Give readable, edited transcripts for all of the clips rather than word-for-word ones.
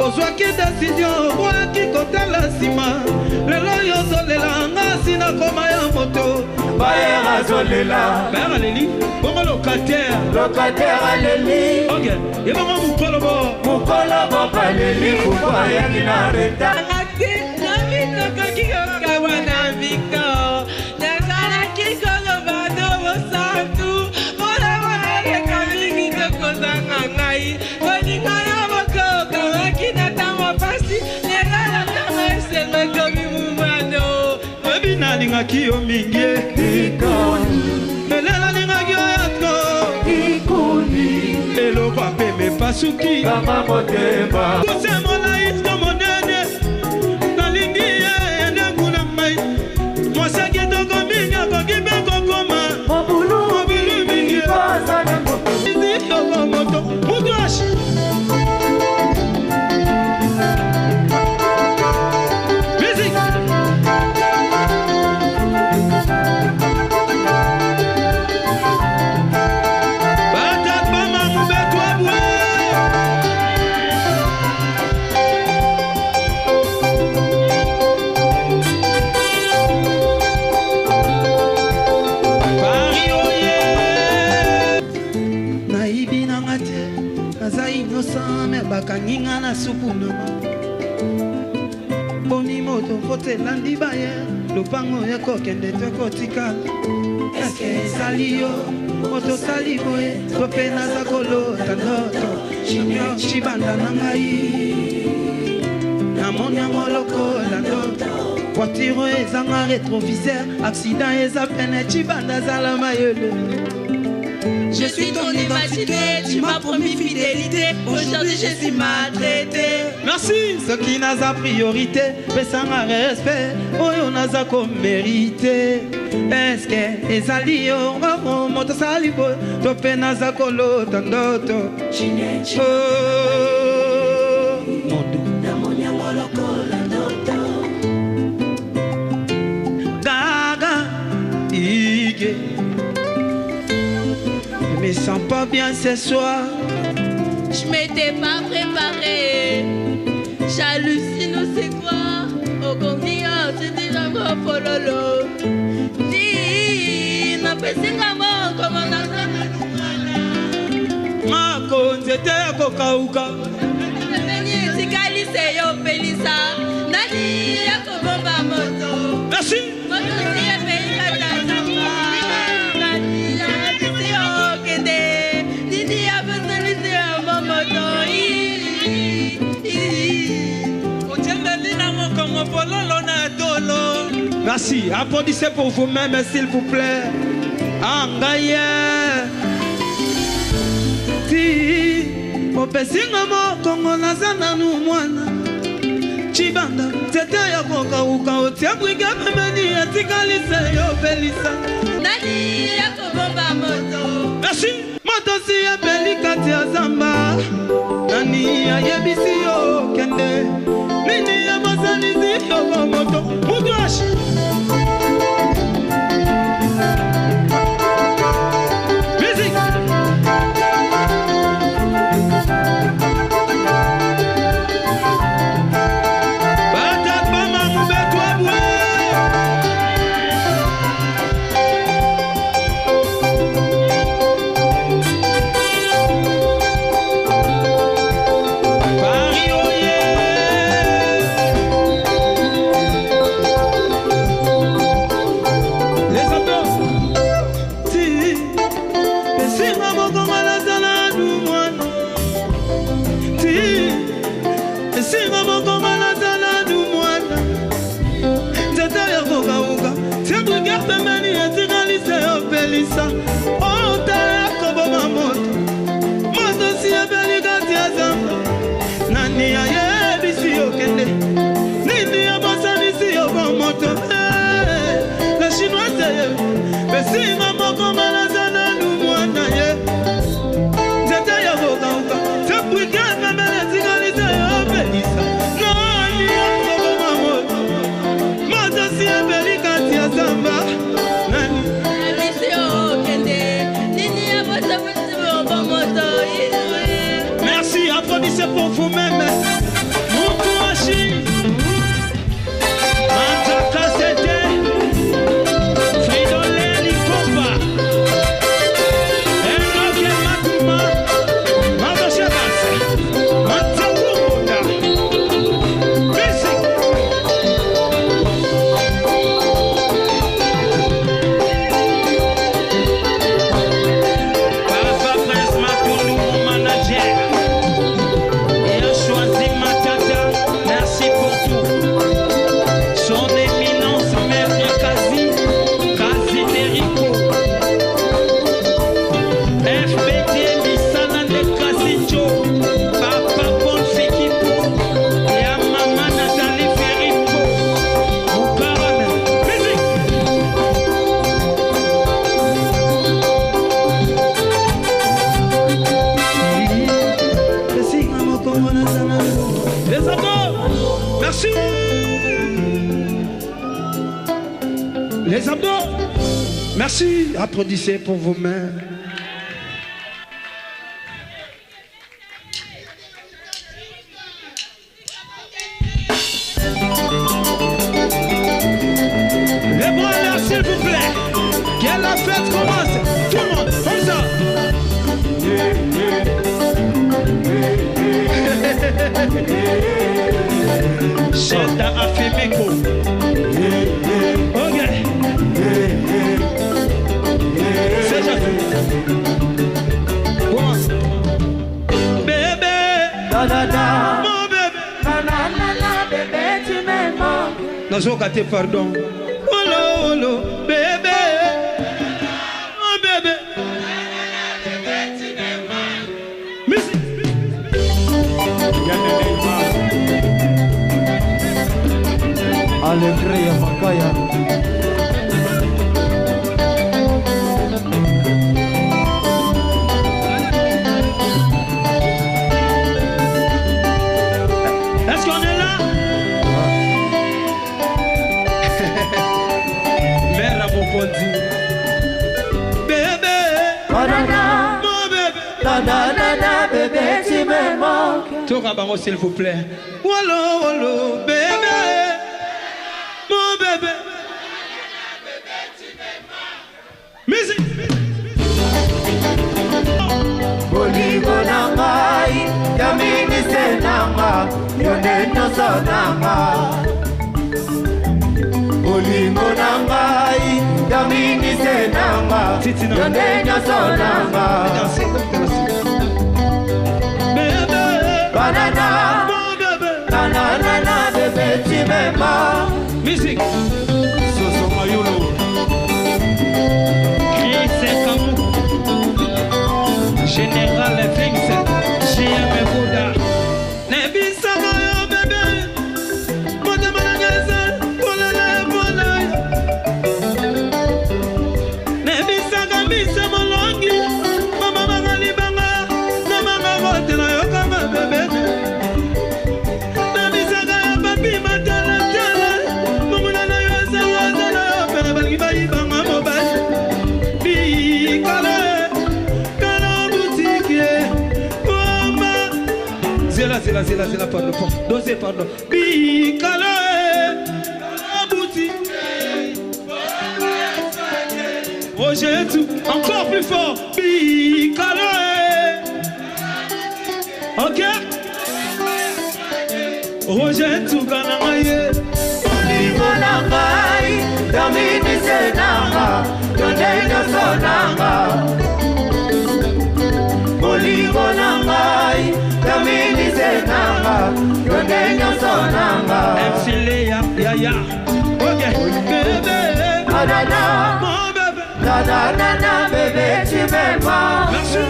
ozwaki décision okoyaki kotala nsima lelo yo ozolela ngasi na koma ya moto Bayer azolela Bayer aleli bongo locataire aleli ok yebongo mukolo bo baleli kuba yangi na reta nalingaki yo mingi elela lingaki yo yatko eloko apeme pasuki kusemona isko monene nalingi ye ende kuna mai mwasaki toko mingi akoki mpe kokoma mobulu mingi yoko moto mutuashi bakanginga na supu nama boni moto fote landi baye lupango ekokende tokotikala eske ezali yo moto sali boye tope naza kolota ndoto junior chibanda na ngai namoni yango lokola ndoto voituro ezanga rétroviseur accident eza pene chibanda zala mayele. Je suis ton identité, tu m'as promis fidélité. Aujourd'hui je suis maltraité. Merci. Ce qui n'a pas priorité, mais sans respect, oyo naza ko mérité. Est-ce que ezali yo moto sali bo to pe naza ko lota ndoto. Oh. Mondo na monya moloko la ndoto. Gaga ige. Je me sens pas bien ce soir. Je m'étais pas préparée. J'hallucine ou c'est quoi? Au combien tu dis l'amour pololo. Dis, n'a pas si l'amour comme on a fait. Ma konzete ya kokauka. Nani tikalise yo pelisa. Nani ya kobomba moto. Merci. Moto si ya pelika tazamba. Nani ya kisi yo kende. Nini ya beselise ya momoto. Merci. Applaudissez pour vous-même, s'il vous plaît. Angaye. Ti. Opesinga mo kongo nazana nu mwana. Chibanda. Tete ya koka uka otia bwiga memeni etikalise yo pelisa. Nani ya kobomba moto. Merci. Moto si ya pelika tia zamba. Nani ya yebisi yo kende. Nini ya mazanizi yo moto. Mugashi. Merci, applaudissez pour vous-même. Merci. Les abdos. Merci. Applaudissez pour vos mains. Les bras là, s'il vous plaît. Que la fête commence. Tout le monde, comme ça. Cheta Afemeko. Ok. C'est déjà commence. Bébé. Mon bébé. Bébé, tu me manques. Non, j'ai gâté, pardon. Olo, olo, bébé. Mon bébé. Musique. Alegria Makaya. Est-ce qu'on est là? Mère à mon pondi. Bébé. Banana. Mon bébé. Banana, bébé, tu me manques. Tout rabaron, s'il vous plaît. Wolo, wolo, bébé. Mon bébé. Musique. Boligo nangai, yamini senanga, yone nyoso nanga. Boligo nangai, yamini senanga, yone nyoso nanga. Bébé. Banana, Mon bébé. banana, bébé, tu m'aimes. Musique. Soso Mayolo. Chris Kamou. Général Vincent. JM Bouddha. Nebisama yo bébé. Mota manangeza. Polele polele. Nebisaka mbisa molongi. Mama magali banga. Mama vote na yo kama bébé. Nebisaka ya papi matala tala. Mumuna na yo zawa zala. Pere balgi bayi banga mobile. Bikale. Zéla, pardon. Dosez, pardon. Bicala, boutique. Roger tout, encore plus fort. Bicala. Ok? Roger tout, Ganamaye. Boligo nangai, yamini senanga, yone nyoso nanga. Boligo nangai, yamini senanga, yone nyoso nanga. MC Léa, ya. Ok, bébé. Banana, Mon bébé. banana, bébé, tu m'aimes. Merci.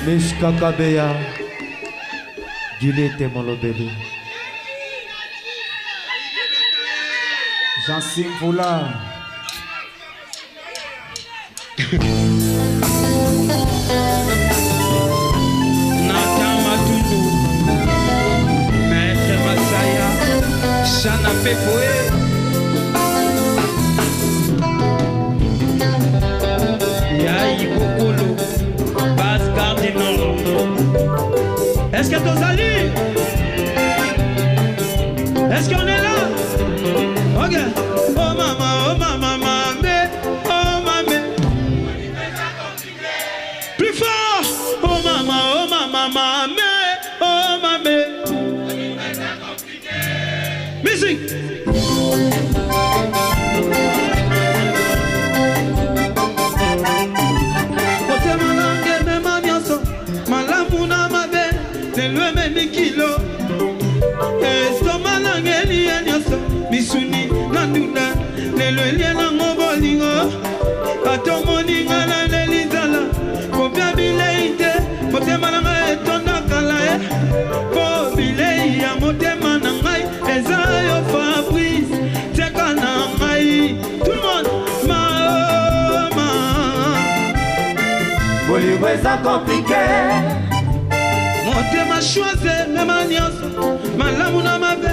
Mishka Kabeya, Gilete Molobeli. Jean-Sim Foula. Nathan Matundo, Maître Masaya, Chana Pepoé. Yaï Bokolo, Bas Gardinor. Est-ce que t'os allés? Est-ce qu'on est là? Ok. Oh maman, mamé, oh mamé. Plus fort. Oh maman, mamé, oh mamé. Musique. Kote malange mema nyonso, malamu na mabe, lelo ememi kilo. Estoma nange liye nyonso, misuni na ndunda, lelo elie nango bolingo. Ato moninga na nelizala, kopia bilei te, motema na ngai etonda kala e. Po bilei ya motema na ngai, eza yo Fabrice, teka na ngai. Tout le monde, ma. Boligo eza compliqué. Motema choise, mema nyonso, malamu na mabe,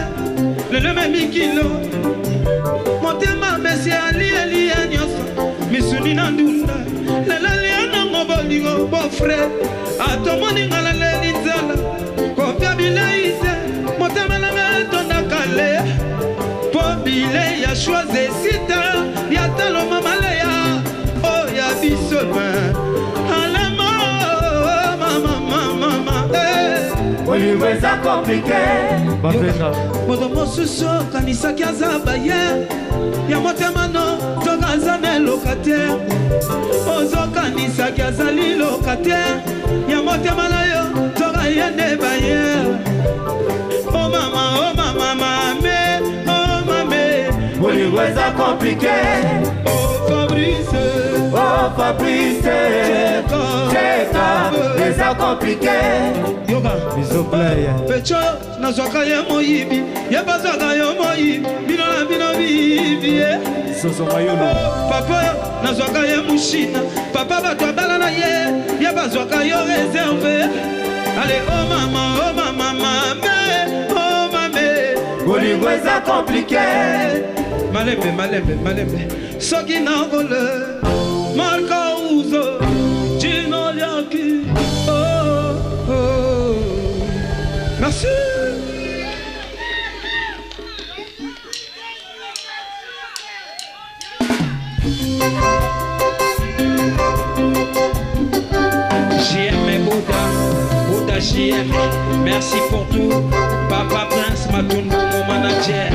le même kilo. Motema mesi ali nyoso. Misuni na ndunda. Lelali na ngobolingo bon frère. Atomoni ngala lelizala. Kopia bileise. Motema na metonda kale. Pobile ya choisi sita. Ya talo mamaleya. Oh ya bisoma. Alama mama. Oliweza compliqué. Modomo suso kanisa kiazaba ya motema no tokazane locataire. Ozo kanisa kiazali locataire. Ya motema na yo tokayende baye. Oh mama me, oh mame. Oliweza compliqué. Oh Fabrice, cheka, les compliqué. Yoga, Bisoplay. Pecho, nazwaka ye moyibi, ye bazwaka yo moyibi, bino bibi. Soso mayolo. Papa, nazwaka ye mushina, papa bato abala na ye bazwaka yo réservé. Allez, oh mama, oh mame. Oliweza compliqué. Malembe. Soki na vole. Marca uso, Gino Liaki. Oh. Merci. JM Bouddha JM, merci pour tout. Papa Prince Matundu, mon manager.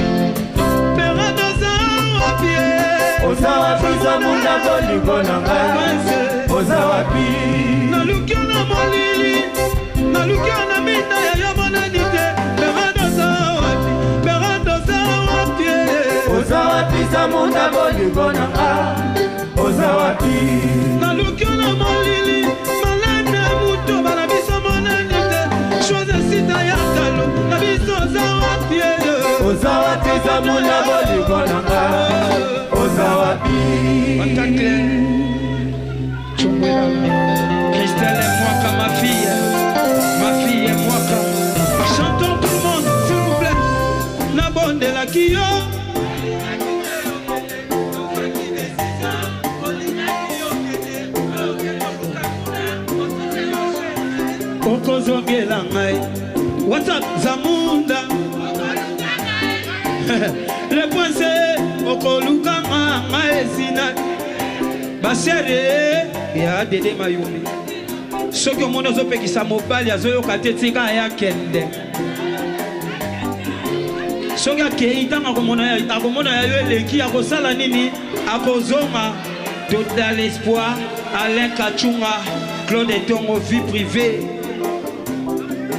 Ozawapi zamunda bolingo nanga. Ozawapi nalukia na molili, nalukia na mina ya yomonanite. Berando zawapi. Ozawapi zamunda bolingo nanga. Ozawapi nalukia na molili, malana muto bana biso monanite. Chose sita ya kalo, na biso zawapi. Ozawapi zamunda bolingo nanga. Ozawapi Christelle et moi comme ma fille et moi comme. Chantons tout le monde s'il vous plaît. Nabonde la Kio. Okozoge la ngai. What's up Zamunda? Le point c'est Okoluka maesina basere ya Dede Mayumi. Soki omono zopekisa mobali azoyoka te tika ya kende. Soki akeita akomona ya yo eleki akosala nini akozonga. Total espoir Alain Kachunga Claude Etongo vie privée.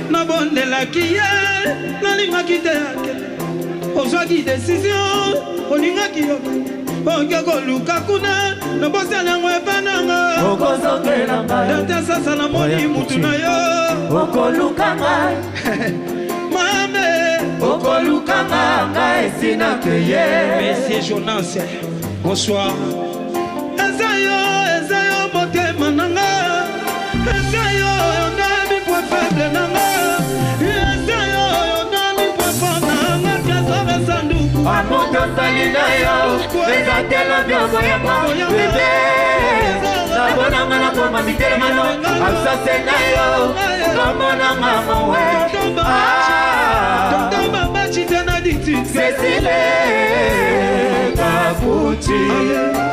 Nabondelaki ye nalingaki te ya kende. Ozwaki décision olingaki yo ongeko luka kuna nobosana ngo epananga okozongela ngai data sasa na moni mutu na yo okoluka ngai mame okoluka ngai sina keye. Monsieur Jonas, bonsoir. Ezayo motema nanga. Ezayo yonami kwa faible nanga. Amoto salina yo, bezatela byogo ya bebe. Sabona ngana koma mitele mano, absase na yo, kamona mama we. Tomba bachi tena diti. Cecile Kapuchi.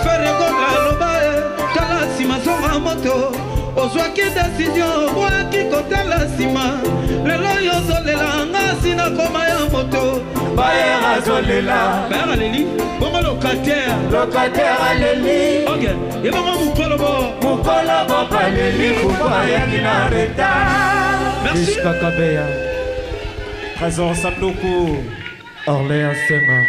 Ferego la lobae, tala sima songa moto. Ozwaki décision, waki kotala sima. Lelo yo zolela ngasi na koma ya moto. Bayera zolela. Bayera leli, bongo locataire aleli. Ok, yebongo mukolo bo paleli kupa ya kinareta. Merci. Kabeya. Trésor Sandoku. Orléans Senga.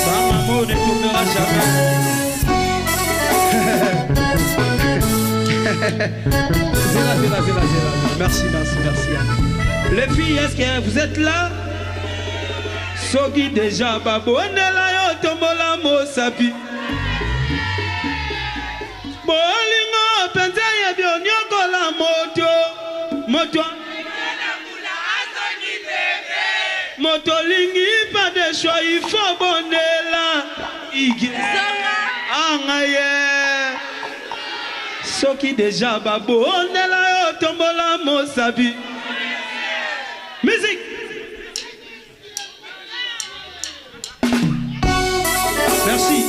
Maman ne tombera jamais. Merci. Les filles, est-ce que vous êtes là? Soki déjà babo ndela yo tombola mosapi. Bolingo penza ya bionyoko la moto. tolingi pas de choix, il faut bondela. Angaye. Soki déjà babo, ondela yo tombola mosabi. Musique. Merci.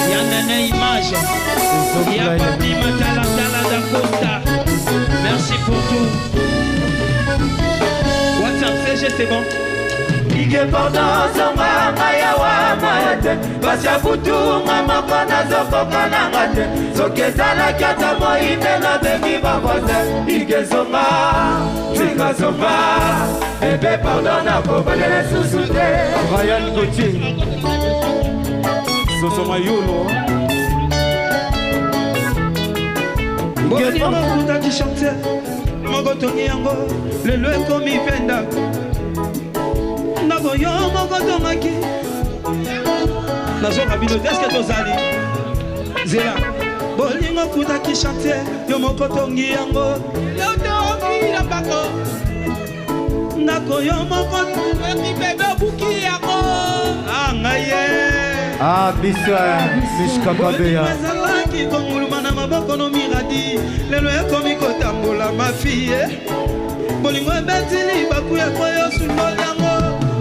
Il y a une image. Il y a Papi Matala da Costa. Merci pour tout. WhatsApp CG, c'est bon. Ike pendant son maya wa maete. Basha butu mama kona zoko kana ngate. Soke zala kata mo imena bemi bakwase. Ike zonga, tika zonga. Ebe pendant na kobale le susute. Ryan Gauthier. Soso mayolo. Ike pendant qui chantait. Mogotongi yango. Le loe komi penda. Nago yo mogotongaki. Nazo kabilo deske tozali. Zela. Bolingo kuta qui chantait. Yo mogotongi yango. Yo tongi la bako. Nago yo mogotongi bebe buki yango. Angaye. Ah, biswa, Mishka Kabeya. Mazalaki kongulumana maboko no miradi. Lelo ekomi kotambola ma fille. Bolingo betili bakuya koyo sunoliango.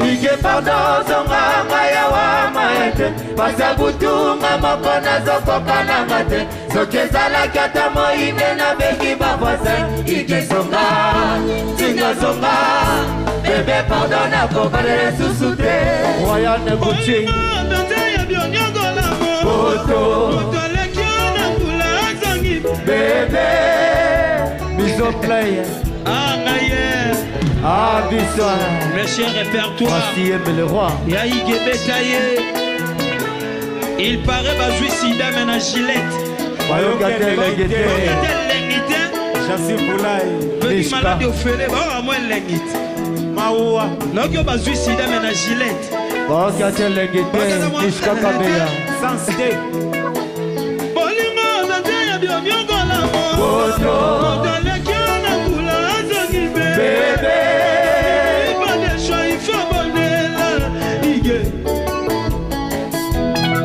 Ike pardon zonga maya wa maete. Pasa butunga makona zoko kana ngate. Soke zala kata mo imena beki babwase. Ike zonga, tinga zonga. Bebe pardon na kobale susute. Royan Gauthier. Bébé, bisous play. Ah, Naïe. Ah, bisous. Le chien répertoire. Voici le roi. Yaïge Bétaillé. Il paraît bazoui sida mais na gilette. Bayogatel Lenguité. Chassi Boulaye. Petit malade au fêlé, bah moi Lenguité. Maoua. Non que bazoui sida mais na gilette. Bayogatel Lenguité. Mishka Kabeya. Sans cité.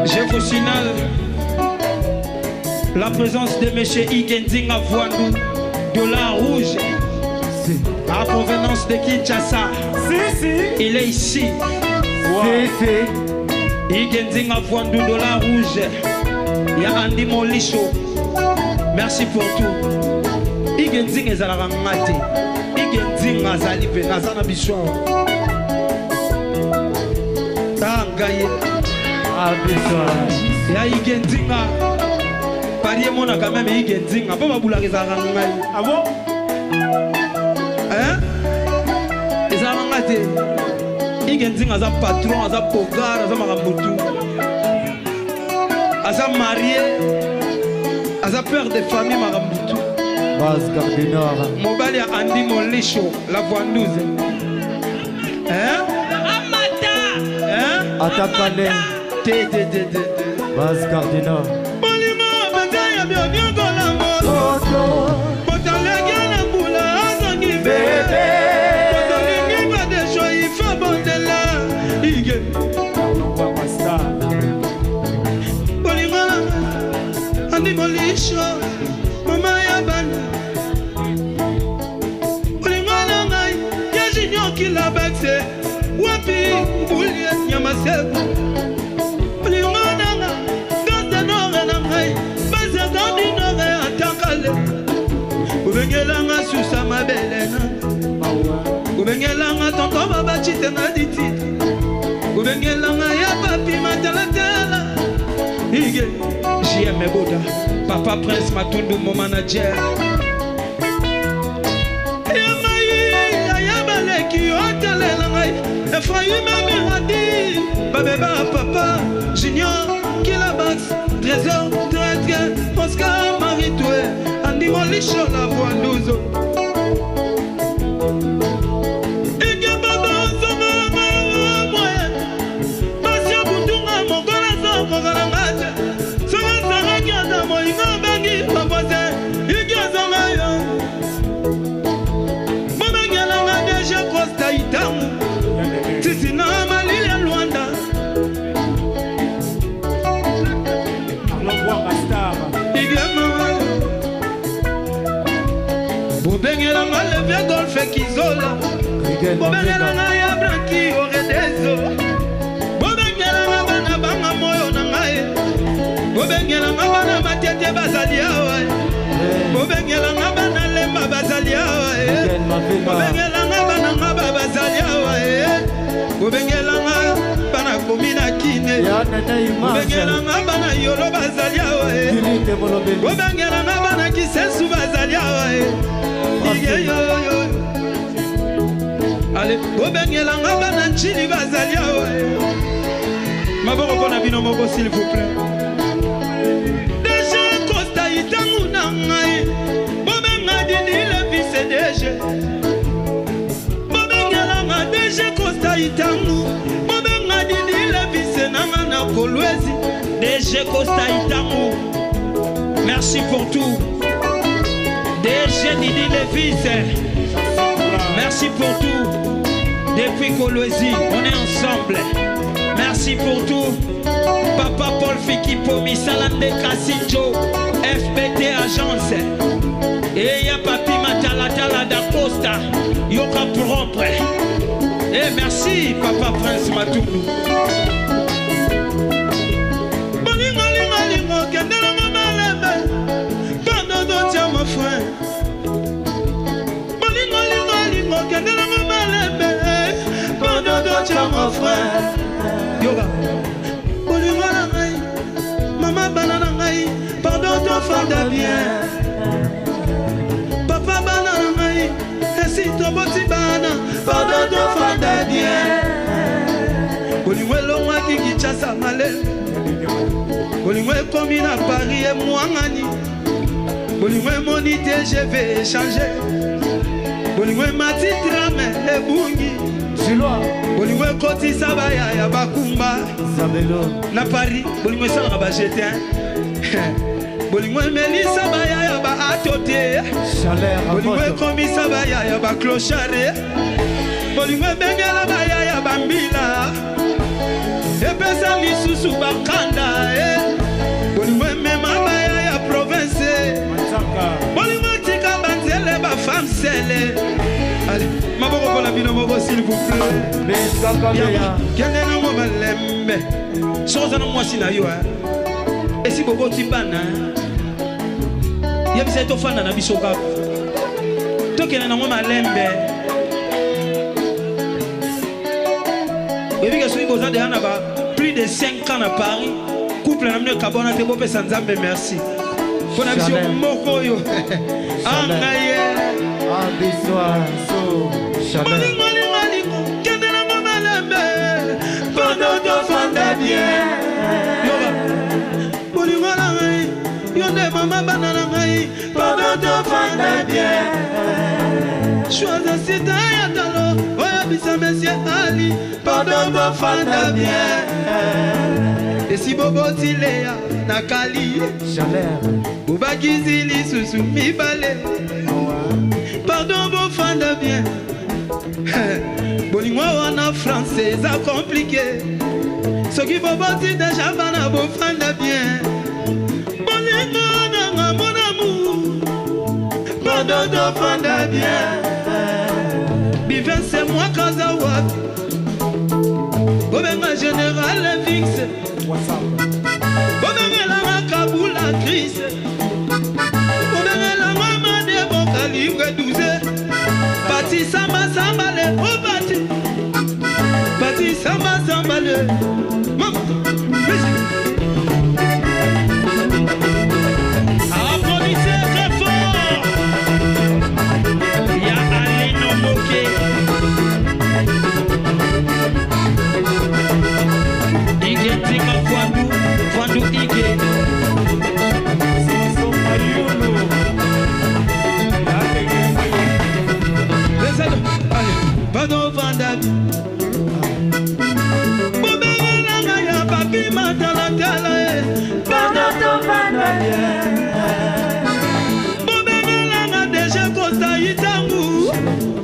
Je vous signale la présence de M. Igenzing Avouandou, dollar rouge, à provenance de Kinshasa. Il est ici. Igenzing Avouandou, dollar rouge. Il y a Andy Molicho. Merci pour tout. Igenzing ezalaka ngate. Igenzing azali pe nazana biswa. Tangaye. Ah biswa. Ya Igenzinga. Parie mona quand même Igenzinga. Pas babula ezalaka ngai. Ah bon? Hein? Ezalaka ngate. Igenzinga aza patron, aza pogar, aza makamutu. Aza marié. Aza père de famille makamutu. Bas Cardinal. Mobali a Andy Molicho, la Voandouze. Hein? Amata! Hein? Atakale. Bas Cardinal. Bolima, Benzaya, Biongo, la moto. Botalega, la boula, Azangi, bébé. Botalega, pas de choix, il faut bondela. Ige. Bolima, Andy Molicho. Mama ya bana Ulingana ngai Ya jinyo kila bakse Wapi mbulie nyamaseko Ulingana nga Ganda nore na ngai Baza gandi nore atakale Ubengela nga susa mabele na Ubengela nga tonko baba chite na diti Ubengela nga ya papi matalatala Ige JM Boda Papa Prince Matundu, mon manager. Babeba, papa, Junior, Kilabax, Trésor, Traître, Oscar, Marie-Toué, Andy Molicho, la Voandouze. le vieux golfe Kizola. Bobengela nga ya Branki Oredezo. Bobengela nga bana banga moyo na ngai. Bobengela nga bana matete bazali awa. Bobengela nga bana lemba bazali awa. Bobengela nga bana ngaba bazali awa. Bobengela nga bana komina kine. Bobengela nga bana yolo bazali awa. Bobengela nga bana kisensu bazali awa. Allez, bobengela nga bana nchini bazali awa. Maboko pona bino moko s'il vous plaît. Déjà Costa itangu na ngai. Bobenga dini le vice DG. Bobengela nga déjà Costa itangu. Bobenga dini le vice nanga na Kolwezi. DG Costa itangu. Merci pour tout. DG Didi le vice. Merci pour tout. Depuis Kolwezi, on est ensemble. Merci pour tout. Papa Paul Fikipo, Misalande Kassinjo, FBT Agence. Et ya Papi Matalatala da Costa, Yoka propre. Et merci Papa Prince Matoumou. Bolingo, kendela mamalebe. Pardon d'otia mon frère. Bolingo, kendela mamalebe. Pardon d'otia mon frère. Yoga. Bolingo la ngai. Maman banana ngai. Pardon ton fanda bien. Papa banana ngai. Esi to boti bana. Pardon ton fanda bien. Bolingo longwa kiki chasa male. Bolingo komi na Paris et Mwangani. Bolingo monité je vais changer. Bolingo mati drame et bungi. Bolingo koti sabaya ya bakumba. Na Paris, bolingo sala ba jeté. Bolingo meli sabaya ya ba atoté. Bolingo komi sabaya ya ba clochare. Bolingo bengela ba ya bambila. Epesa misusu bakanda. Bolingo mema ba ya province. Bolingo tika banzele ba femme sele. Allez, maboko pour la bino moko s'il vous plaît. Kende na mo malembe. Soza na mwasi na yo Et si bobo timbana. Yebisa to fana na biso ka. To kende na mo malembe. Webi ka so iboza de ana ba plus de 5 ans à Paris. Couple na mne kabona te bope sanzambe merci. Pona biso moko yo. Angaye. Pardon de fanda bien. Bolingo la ngai. Yonde mama banana ngai. Pardon de fanda bien. Choisis sita ya talo. Oya bisa monsieur Ali. Pardon de fanda bien. Et si bobo tilea nakali. Bubaki zili susu mi bale. Pardon de fanda bien. Bolingo wana français ça compliqué. Ce qui faut bâtir déjà bana bo fanda bien. Bolingo na mon amour. Pardon de fanda bien. Biven c'est moi Kazawa. Bobenga général fixe. Bobenga la Kaboula crise. Bobenga la maman de bon calibre 12. Parti samba sambale, oh parti. Parti samba sambale. Maman, musique. Applaudissez très fort. Ya Alino Moke. Ige tika Fwandu Ige. Pardon Vanda. Bobengela ya papi matalatala. Pardon Vanda. Bobengela déjà Costa itangu.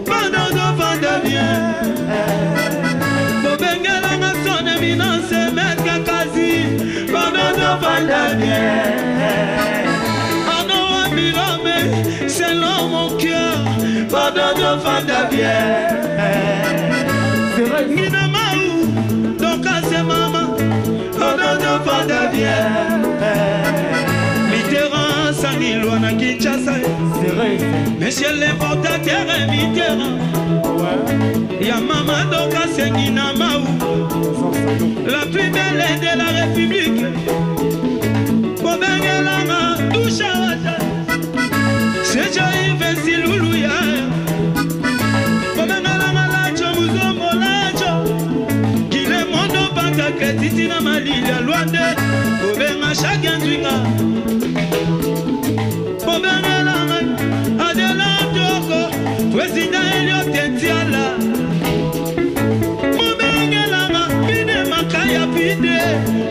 Pardon Vanda bien. Bobengela son éminence maître Kazi. Pardon Vanda bien. C'est dans mon cœur. pardon de fanda bien. Ngina maou, donc c'est maman, pardon de fanda bien. Mitterrand, Sanilo, na Kinshasa. Monsieur l'importateur est Mitterrand. Ya maman, donc c'est Ngina maou, la plus belle de la République. Bobengelanga, Douchawata. C'est Jaïve Siloulouya. Bobengelanga Lacho, Muzombo Lacho. Qui le monde banta crédit na Malilia Luande. Bobenga chacun dwinga. Bobengelanga Adela Toko. Président Elliot Etiala. Bobengelanga Pide Makaya Pide.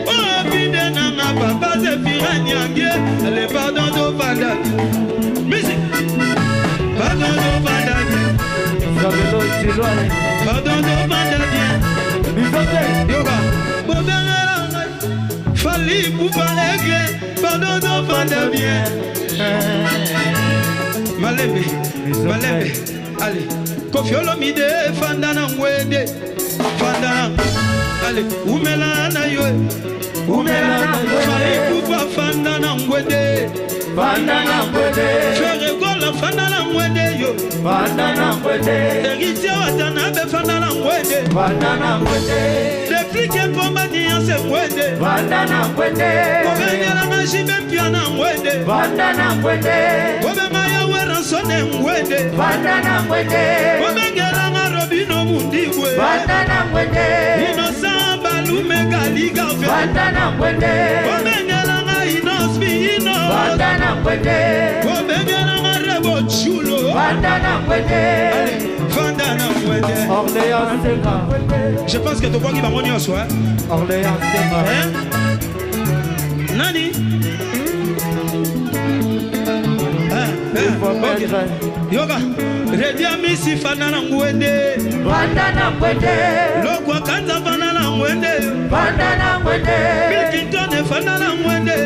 Oh Pide Nanga Papa Zephyra Nyangue. Le pardon de Vanda. Musique. Pardon de Vanda. Pardon de Vanda bien. Yoga. Bobengelanga. Fali Poupa Aigle. Pardon de Vanda bien. Malembe. Malembe. Allez. Kofi Olomide. Fandana Mwede. Fandana. Allez. Umela na yoe. Umela na yoe. Fali Poupa Fandana Mwede. Fandana Mwede. Frère Gola Fandana Mwede yo. Fandana Mwede. Héritier Watanabe Fandana Mwede. Fandana Mwede. Réplique Pomania se Mwede. Fandana Mwede. Obengela na Jibe Piana Mwede. Fandana Mwede. Obengaya Weransone Mwede. Fandana Mwede. Obengela na Robino Mundigwe. Fandana Mwede. Innocent Balume Galiga Fe. Fandana Mwede. Obengela na Inosbi Ino. Fandana Mwede. Obengela na Rebo Chulo. Fandana Mwede. Fandana Mwede. Orléans Sega. Je pense que tu vois qu'il va monter au soir. Orléans Sega. Hein? Nani? Ok. Yoga. Redia Misi Fandana Mwede. Fandana Mwede. Lokwa Kanza Fandana Mwede. Fandana Mwede. Bilkington Fandana Mwede.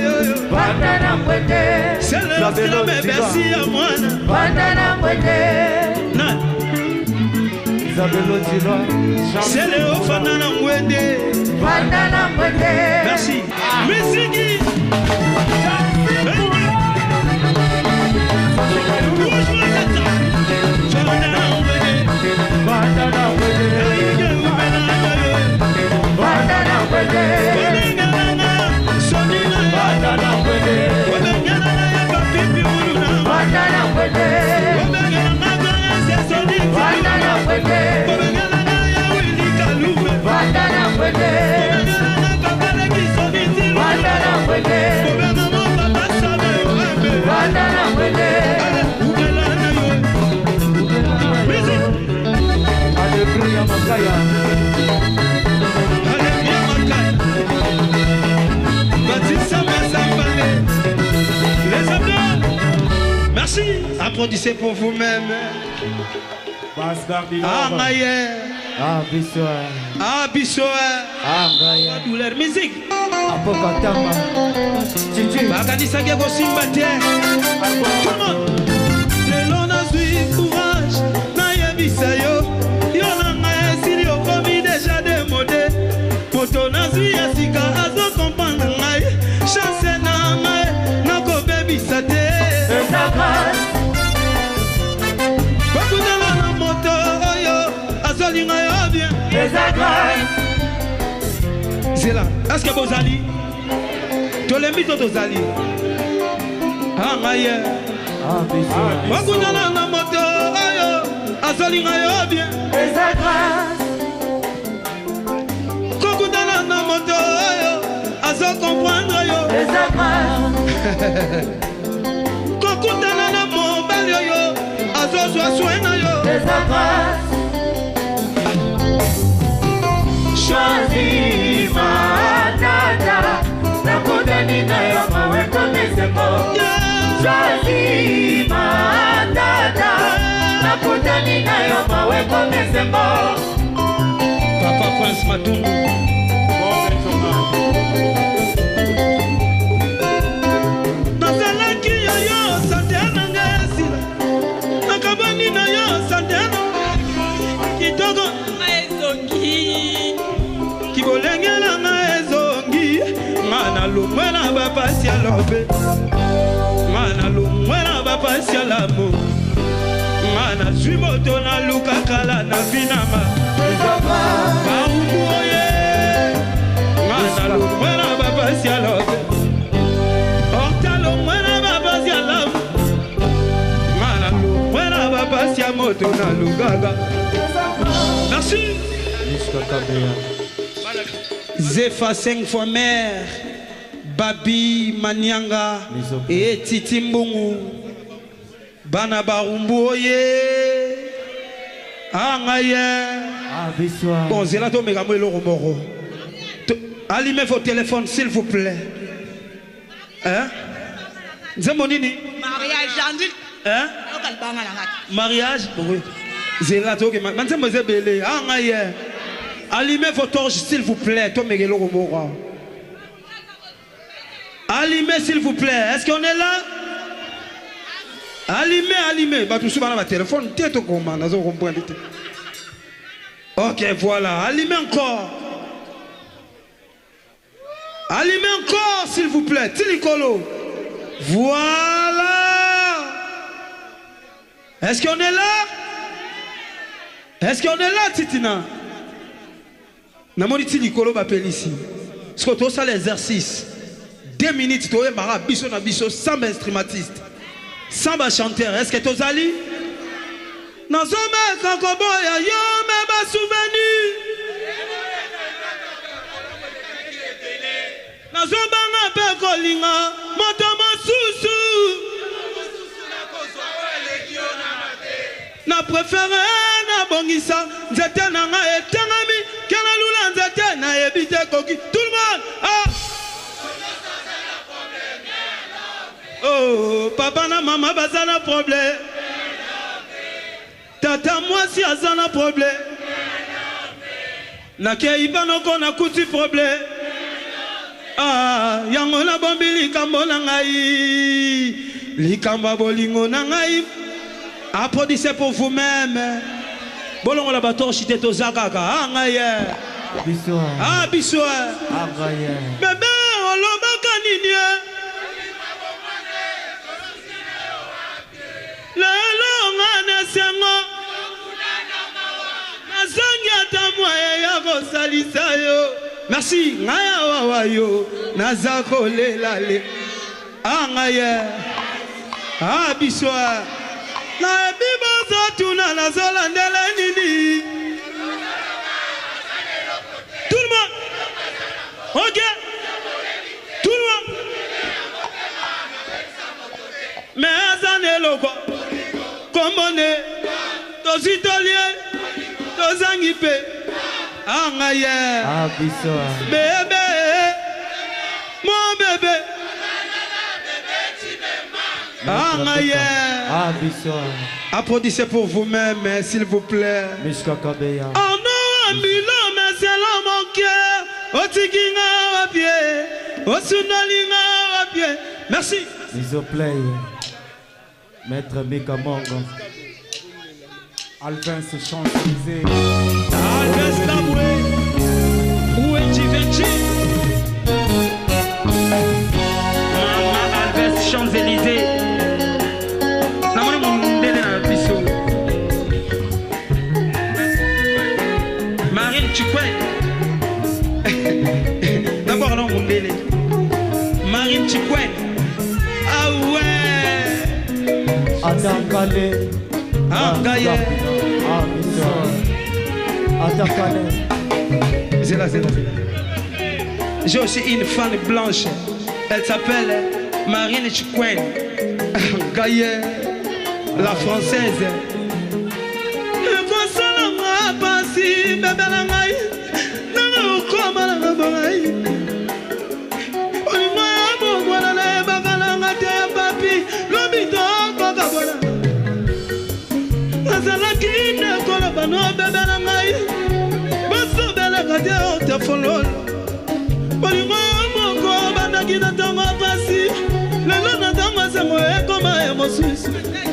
Fandana Mwede. C'est le reste mais merci à moi. Fandana Mwede. Nan. C'est le haut Fandana Mwede. Fandana Mwede. Merci. Musique. Merci, applaudissez pour vous-même. Ah, Maïe. Ah, Bissoa. Ah, Bissoa. Ah, Gaïa. La douleur musique. Apokatama. Chichi. Bakanisa ke kosimba te. Tout le monde. Le long n'a eu courage. Na yebisa yo. Yo na ngaye sili okomi déjà démodé. Poto na zui asika azo comprendre ngaye. Chance na ngaye. Na ko bebisa te. Bakuna na moto oyo. Azolinga yo bien. C'est là. Est-ce que vous allez? Tu les mis aux alliés. Ah, maïe. Ah, Bissoa. Bakuna na moto oyo. Azolinga yo bien. Kokutana na moto oyo. Azo comprendre yo. Kokutana na mobali oyo. Azo zwa soin na yo. Choisis ma dada, na kudani na yo mawe komisemo. Choisis ma dada, na kudani na yo mawe komisemo. Papa Prince Matungu. Nazalaki yo yo sante ananga esila. Nakabani na yo Mwena bapasi ya lobe Mana lu mwena bapasi ya lamo Mana zwi moto na luka kala na vinama Baumbu oye Mana lu mwena bapasi ya lobe Ortalo mwena bapasi ya lamo Mana lu mwena bapasi ya moto na lugaga. Merci. Zefa 5 fois mère Babi Manyanga et Titi Mbungu Bana Barumbu oye Angaye Bon c'est là to megamo le romoro. Allumez vos téléphones s'il vous plaît. Hein? Zemonini mariage Jandine. Hein? Mariage oui. C'est là to que maintenant me zebele Angaye. Allumez vos torches s'il vous plaît. To megelo romoro. Allumez s'il vous plaît. Est-ce qu'on est là? Allumez, allumez. Bah tout souvent dans ma téléphone. Tête au commande. Ok, voilà. Allumez encore. Allumez encore s'il vous plaît. Tilicolo. Voilà. Est-ce qu'on est là? Est-ce qu'on est là, Titina? Namoni Tilicolo m'appelle ici. Est-ce que tu as l'exercice? 2 minutes, tu as biso na biso sans instrumentiste, sans chanteur. Est-ce que tu as allé? Nous sommes quand Koboya, yo, mais ma souvenir. Nous sommes un peu colinga, mon sousou. Na préféré na bongisa, nzete na nga etangami, kana lula nzete na ebite koki. Tout le monde, ah. Oh, papa na maman bazana problème. Tata moi si azana problème. Na ke ibano ko na kuti problème. Ah, yango na bombili kambo na ngai. Likamba bolingo na ngai. Applaudissez pour vous-même. Bolongo la bato chité to zakaka. Ah ngai. Biso. Ah biso. Ah ngai. Bébé on loba kanini. Merci. Ngaya wawayo nazako lelale. Angaya. Ah biswa. Na bibo zotuna na zola ndele nini. Tout le monde. OK. Tout le monde. Mais azane loko. Komone. Tos Italiens. Tos Angipe. Angaye. Ah, biso. Bébé. Mon bébé. Angaye. Ah, biso. Applaudissez pour vous-même, s'il vous plaît. Mishka Kabeya. Oh non, ambulant, mais c'est là mon cœur. Otikinga à pied. Osunalinga à pied. Merci. Miso play. Maître Mika Mongo. Alvin se Champs-Élysées. Alvin Slamoué. Où est Givenchy? Maman Alvin Champs-Élysées. Namoni mundele na biso. Marine Chikwe. D'abord non mundele. Marine Chikwe. Ah ouais. Adam Kale. Ah Gaye. Ah biso. Adam Kale. C'est là. J'ai aussi une fan blanche. Elle s'appelle Marine Chikwen. Gaye, la française.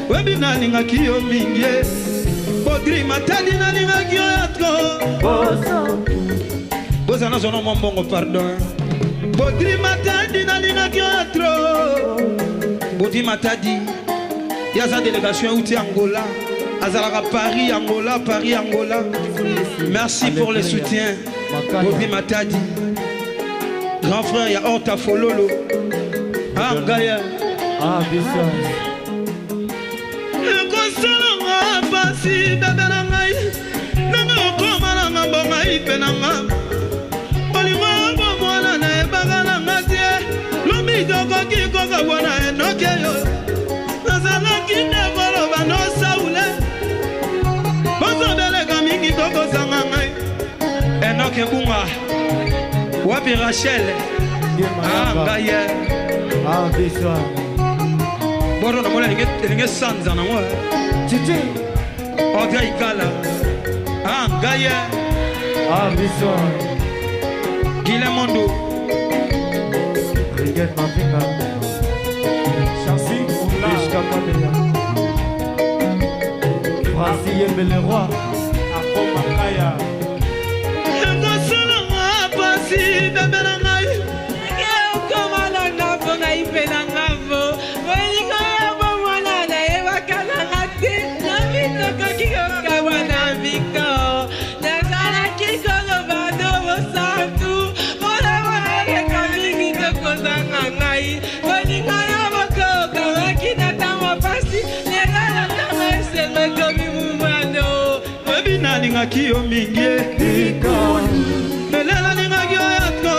Webina ninga kiyo mingi Bodri matadi na ninga kiyo yatko Bosa na zono mbongo pardon Bodri matadi na Bobby Matadi. Il y a sa délégation outil Angola. Azalaka Paris, Angola, Paris, Angola. Merci pour le soutien. Bobby Matadi. Grand frère, il y a Horta Fololo. Ah, Ngaya. Ah, Bissau. Enoke Bunga Wapi Rachel Ngaya Ah, Bissau. Boro na mola ninge sanza na mwa Titi. Oga Ikala Ngaya Ah, Bissau. Gilemondo Regarde ma fica. Chancy Oula. Ishkapadeya. Francis Yembele Roi. Ako Makaya. Kiyo mingie ikoni Melela ningagyo yatko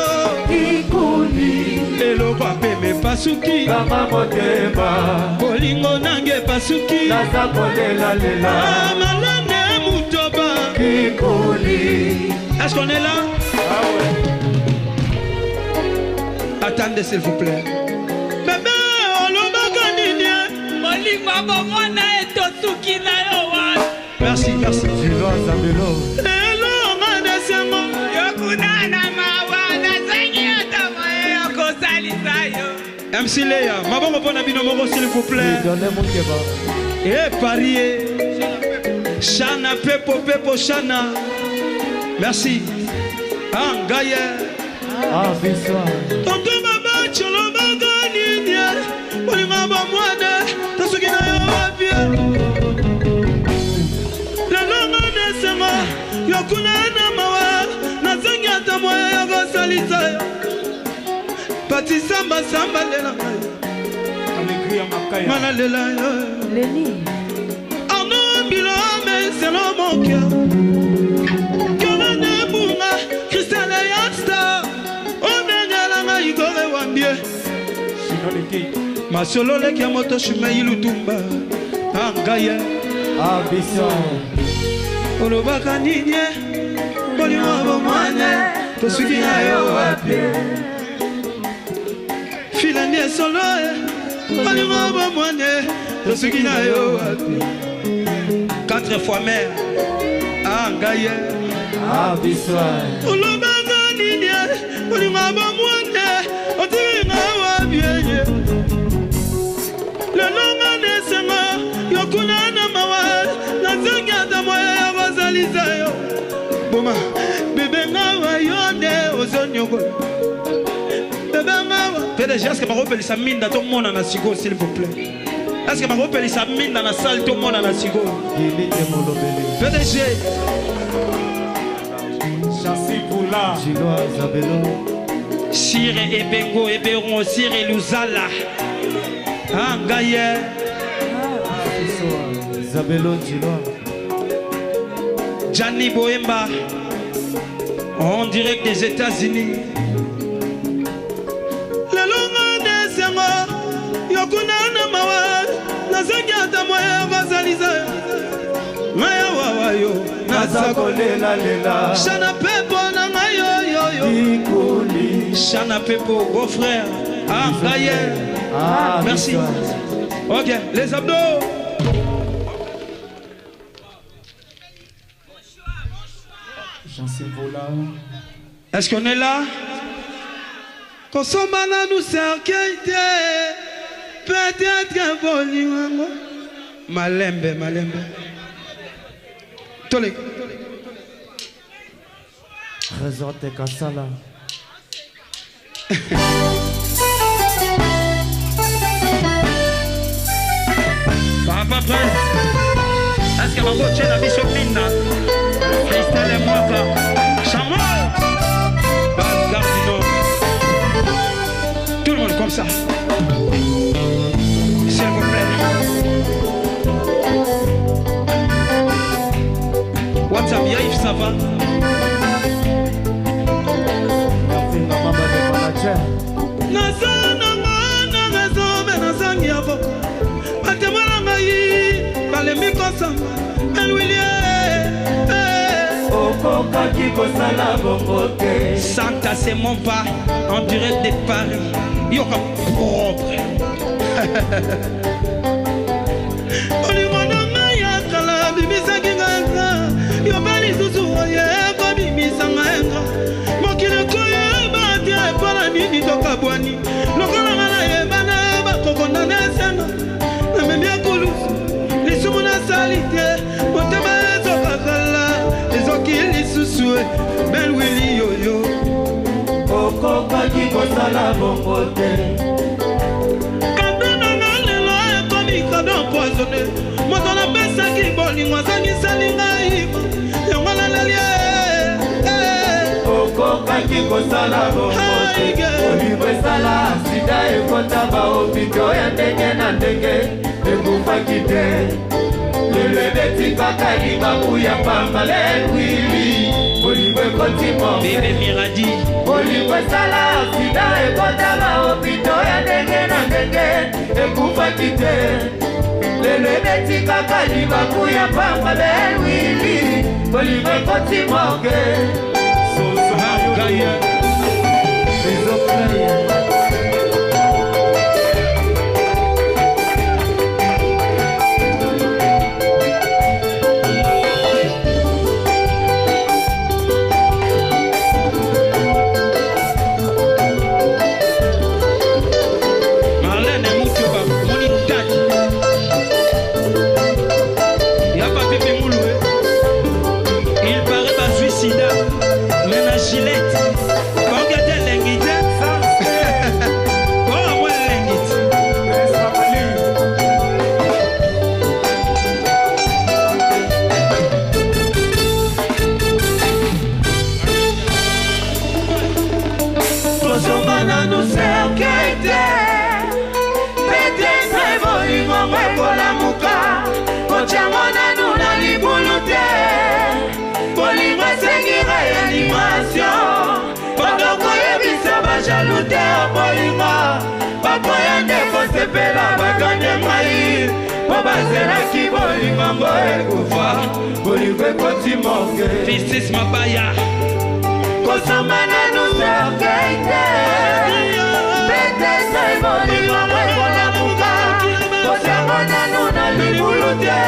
ikoni Elo pape me pasuki Kama motema Bolingo nange pasuki Nasa kolela lela Malane mutoba ikoni. Est-ce qu'on est là? Ah ouais. Attendez s'il vous plaît. Bébé, olobaka nini Bolingo bomona etosuki na yo wan. Merci, merci. Jilo Zabelo. Hello, Madesengo. Yokunana mawana zangi atamaye yakosalisayo. MC Leia, mabongo pona bino moko s'il vous plaît. Donnez mon keba. Eh, parier. Shana Pepo Pepo Shana. Merci. Ngaya. Ah, Bissau. Tonto baba cholo baga ninia. Bolingo bomwana tasuki na yo wapia. Yokunana mawa nazangi ata moya yokosalisa Pati samba samba lela Mana lela Leni Arno bilome selo mokia Kyonane bunga Kristale yaksta Onengela nga igore wambie Masolo leki ya moto shume ilutumba Ngaya Ah, Bissau. Olobaka nini Bolingo bomwana tosuki na yo wapi Filandi esolo Bolingo bomwana tosuki na yo wapi 4 fois mère Ngaya Ah, Bissau. Olobaka nini Bolingo bomwana tosuki na wapi Lelonga nesenga yokunana mawa nazangi ata moya Lizayo. Boma, bébé ngawa yonde ozonyoko. Bébé ngawa. PDG, est-ce que ma rappelle sa mine dans ton monde en asigo s'il vous plaît? Est-ce que ma rappelle sa mine dans la salle tout le monde en asigo? PDG. Chancy Oula. Jilo Zabelo. Sire et Bengo et Béron, Sire et Luzala. Ngaya. Zabelo Jilo. Gianni Boemba, en direct des États-Unis. Le long des Sengo, Yokunana Mawa, Nazagata Moya Vazaliza, Maya Wawayo, Nazakolela Lela, Shana Pepo Namayo Yo, Shana Pepo, beau frère, Ngaya. Merci. Ok, les abdos. Est-ce qu'on est là? Kosomana nous cercueille, peut-être qu'un bolingo. Malembe, malembe. Tolé. Trésor de Kassala. bango tchela biso minda Christelle Mwaka Chamo Bas Gardino tout le monde comme ça s'il vous plaît What's up Yaif ça va Santa c'est mon pas en direct de Paris Yoka propre Ben Willy yo-yo Okoka ki kosala bongo te Kado nanga lelo ekomi kado empoisonné Moto napesaki bolingo azangisali ngai Yango nalalie Okoka ki kosala bongo te Olingo esala sida ekota bahopito ya ndenge na ndenge Ekufaki te Lelo ebetikaka libaku ya pambale Willy Olive Kotimo Bébé Miradi Olive Sala Sida ekota bahopito ya ndenge na ndenge Ekufaki te Lelo ebetikaka libaku ya pambale Willy Olive Kotimo Sosa Gaya Isoplaya Jalute obolinga Bakoyande kosepela baganye mai Babazelaki bolinga mbo ekufa Bolingo ekoti moke Fistis Mabaya Kosamba na nuserkeite Pete sai bolinga mbo ekolamuka Kosamba na nuna libulute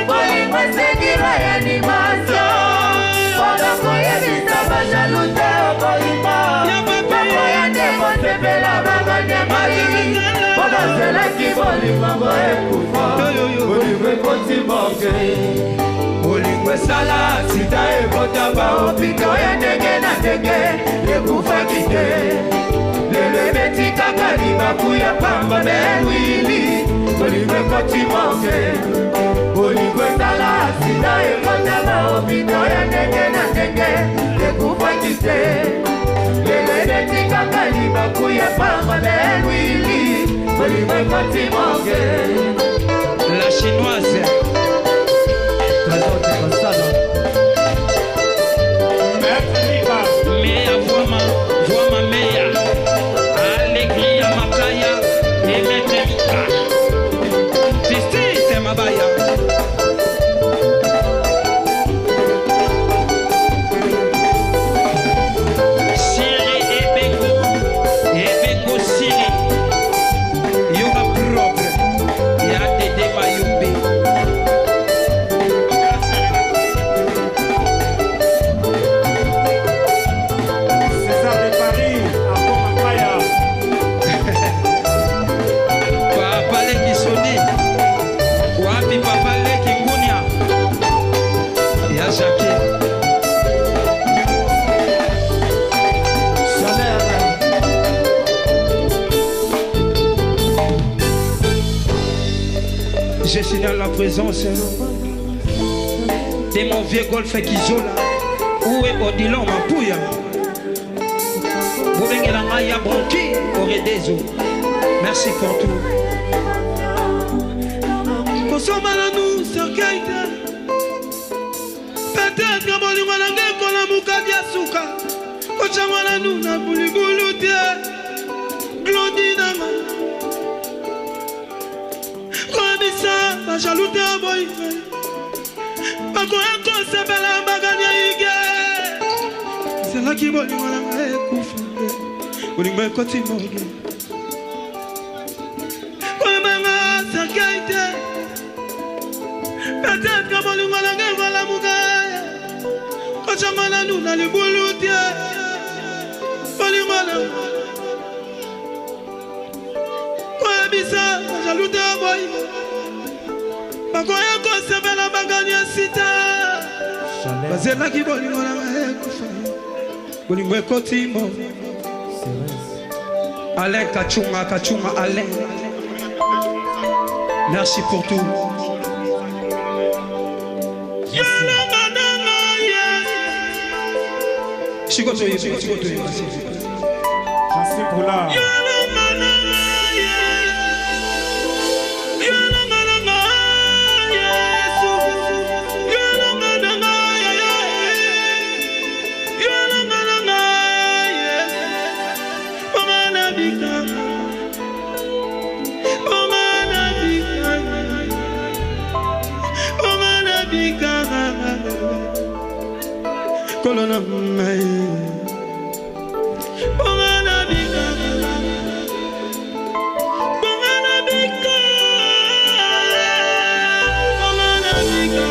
Bolingo esekira ya animasyo Bakoyebisa bajalute obolinga Bela baganye mai Babazelaki bolingo mbo ekufa Bolingo ekoti moke Bolingo esala sida ekota bahopito ya ndenge na ndenge Ekufaki te Lelo ebetikaka libaku ya pamba Willy Bolingo ekoti moke Bolingo esala sida ekota bahopito ya ndenge na ndenge Ekufaki te Lelo ebetikaka libaku ya pamba Willy Bolingo ekoti moke La chinoise Meya voima meya Alegria makaya Emetemika Fistis Mabaya Je signale la présence C'est mon vieux golf qui zola. Où est Odilon Mapouya? Vous venez la maille à Bronqui, aurait des eaux. Merci pour tout. Consomme à nous, Sergueï. Peut-être que mon livre n'a pas qu'on a moukadi à souka. Consomme à nous, n'a voulu goulouter. Glodina. Komisa, ma jaloute à boy. Ma cohérence, c'est belle à bagania ige. C'est là qui m'a dit, on a écouté. On dit, mais quand il m'a dit. Peut-être que mon livre n'a pas qu'on a moukadi. Consomme à nous, n'a le goulouter. Mon livre n'a Bisa, jaloute à boy. Bakoya conserve la bagania sita. C'est là qui boli mon ami. Boli moi kotimo. Alain Kachunga, Kachunga Alain. Merci pour tout. Chicotoye, chicotoye. Merci pour l'art. Colonna mai Bongana bika Bongana bika Bongana bika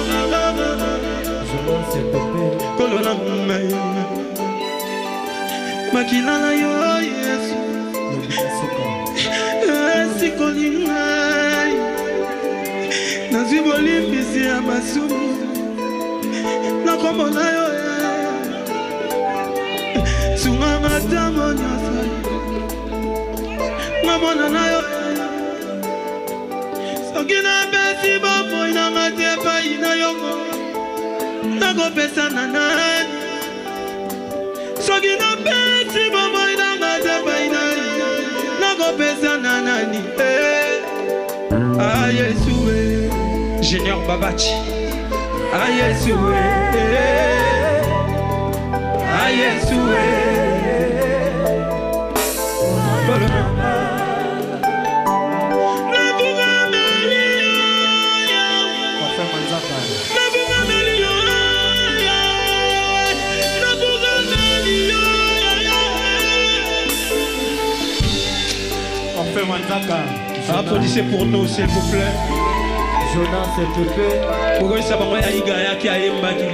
Je m'en sais pépé Colonna mai Makilala yo Yesu Esi kolingai Naziboli bisi ya masumu Nakomona yo Sunganga tamo nyasai Ngamona na yo Sokina besi bomo ina matepa ina yongo Nago pesa na nani Sokina besi bomo ina matepa ina Nago pesa na nani Ah Yesu Junior Babachi Ah Yesu Ah Yesu Applaudissez pour nous, s'il vous plaît. Jonas et Pépé. Pourquoi ça va moi à Igaya qui a embaki?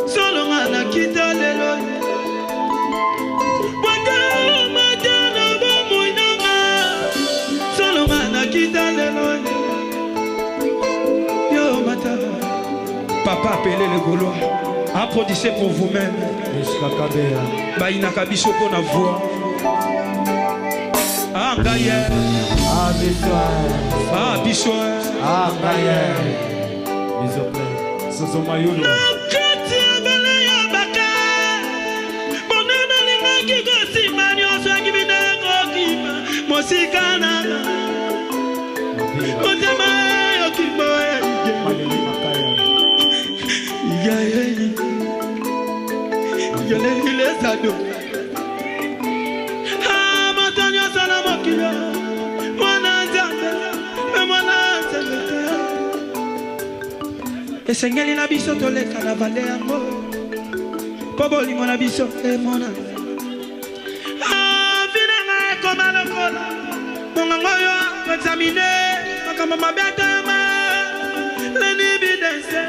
Solonga na kita lelo Waka matana bomoinanga Solonga na kita lelo Yo mata Papa appelez le Gaulois. Applaudissez pour vous-même. Ba inaka biso po na voix. Ah ngaye Ah biso Ah biso Ah ngaye Bisople Soso Mayolo Mosikana Motema yokiboe Yaye Yole ile sado Ah matanyo sana mokilo Mwana zambe Mwana zambe Esengeli na biso toleka na vale yango Poboli mwana biso mwana Mongangoyo examiner Makama mabetama Leni bidense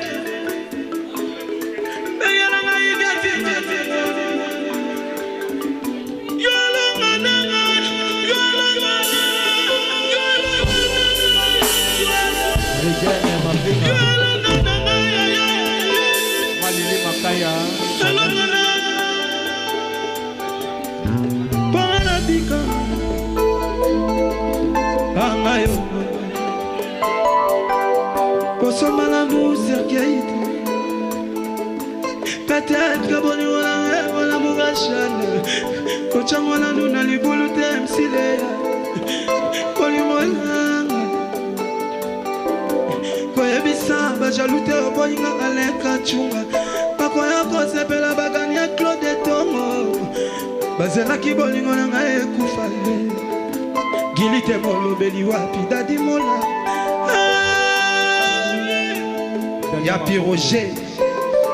Malili Makaya. Panabika Angayo Posomala Mousserkeite peut-être que bon on a mougachane Kochangwana nuna libulute msilea Polimolanga Koyebisa bajalute oboyinga aleka chunga Bakoya kosepela baganya Claude Tongo Bazelaki bolingo na ngai ekufale Gilite molobeli wapi dadi mola Yapi Roger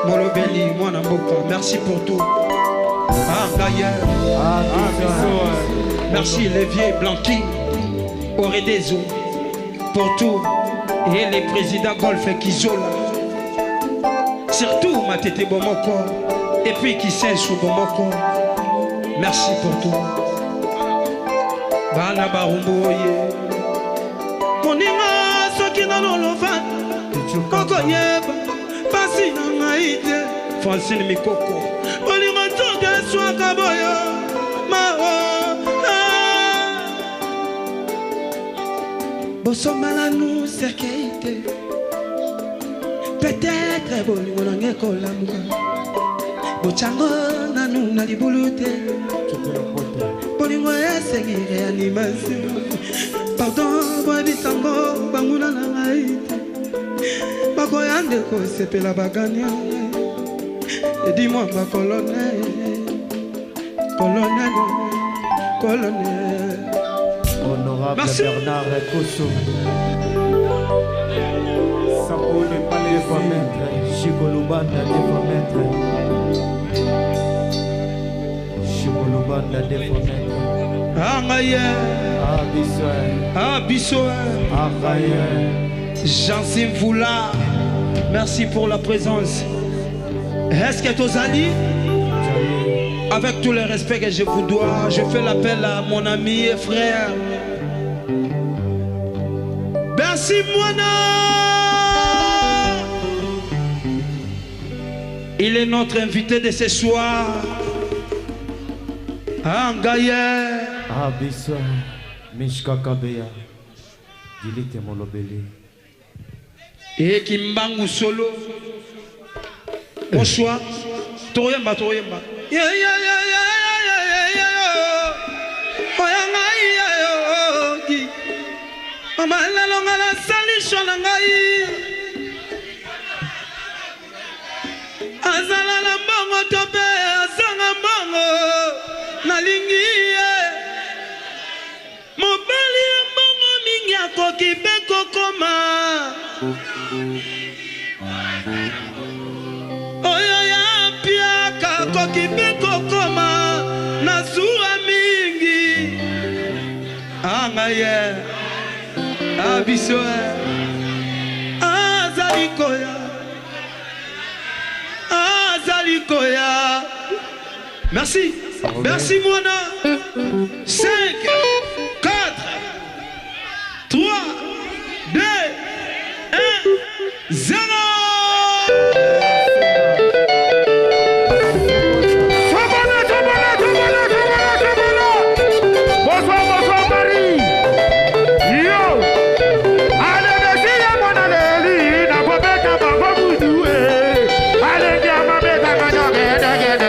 molobeli mwana mboka. Merci pour tout. Gaillard. Merci Lévier Blanqui Oredezo pour tout. Et les présidents Golf Kizola. Surtout Matete Bomoko. Et puis qui s'est sous Bomoko. Merci pour tout. Bana Barumboye. Moninga Sokina Lolova. Koko Yeba. Pasi na Maïte. Francine Mikoko. Moninga Toga Swakaboyo. Mao. Bosomala nous Serkeite. Peut-être Bolingo Nangeko Lamuka. Bochango nanu nalibulute. Bolingo esengi réanimation. Pardon, boy bisango banguna na maite. Bako yande ko sepela baganya. Et dis-moi ma colonel. Honorable Merci. Bernard Kosso. Sampo n'est pas les femmes. Chikolubanda défamètre. Chikolubanda défamètre. Angaye. Abisoe. Akaye. Jansim Voula. Merci pour la présence. Est-ce que Tozali? Avec tout le respect que je vous dois, je fais l'appel à mon ami et frère. Merci Moana. Il est notre invité de ce soir. Angaye. Abisa. Mishka Kabeya. Dilite Molobeli. Et Kimbangu Solo. Bonsoir. Toyemba. Yeah. Azala la mbongo tope azanga mbongo nalingi mobali mbongo mingi akoki beko koma oyo ya piaka akoki beko koma na zuwa mingi angaye abiso azalikoya Merci. Merci Moana. 5, 4, 3, 2, 1, 0. Bonsoir Marie. Yo. Allez, vas-y, mon allez, n'a pas bête à ma boudoué. Allez, viens, ma bête à ma gade.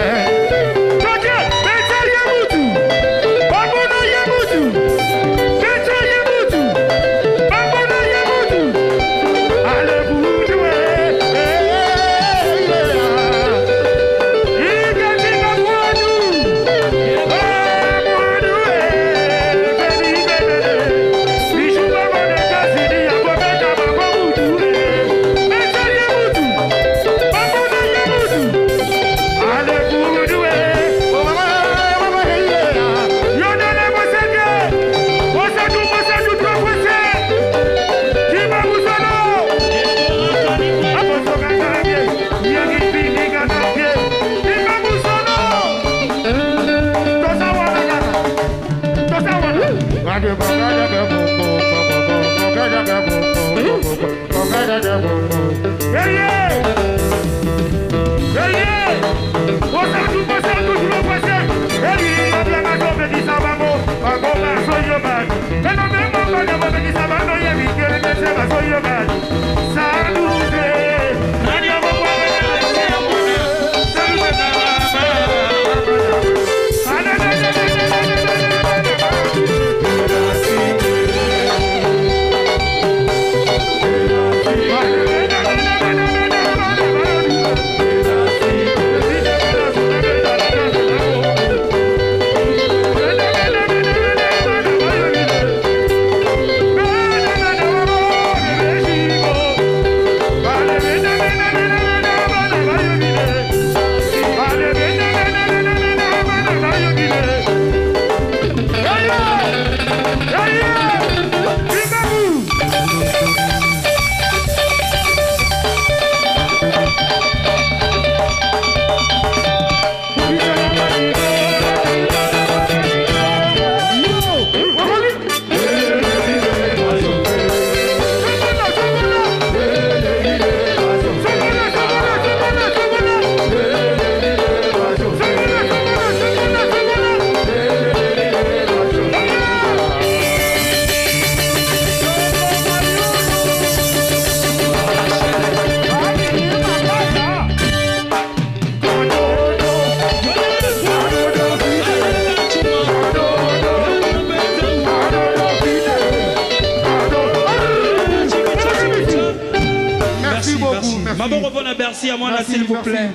Merci à moi là, s'il vous plaît.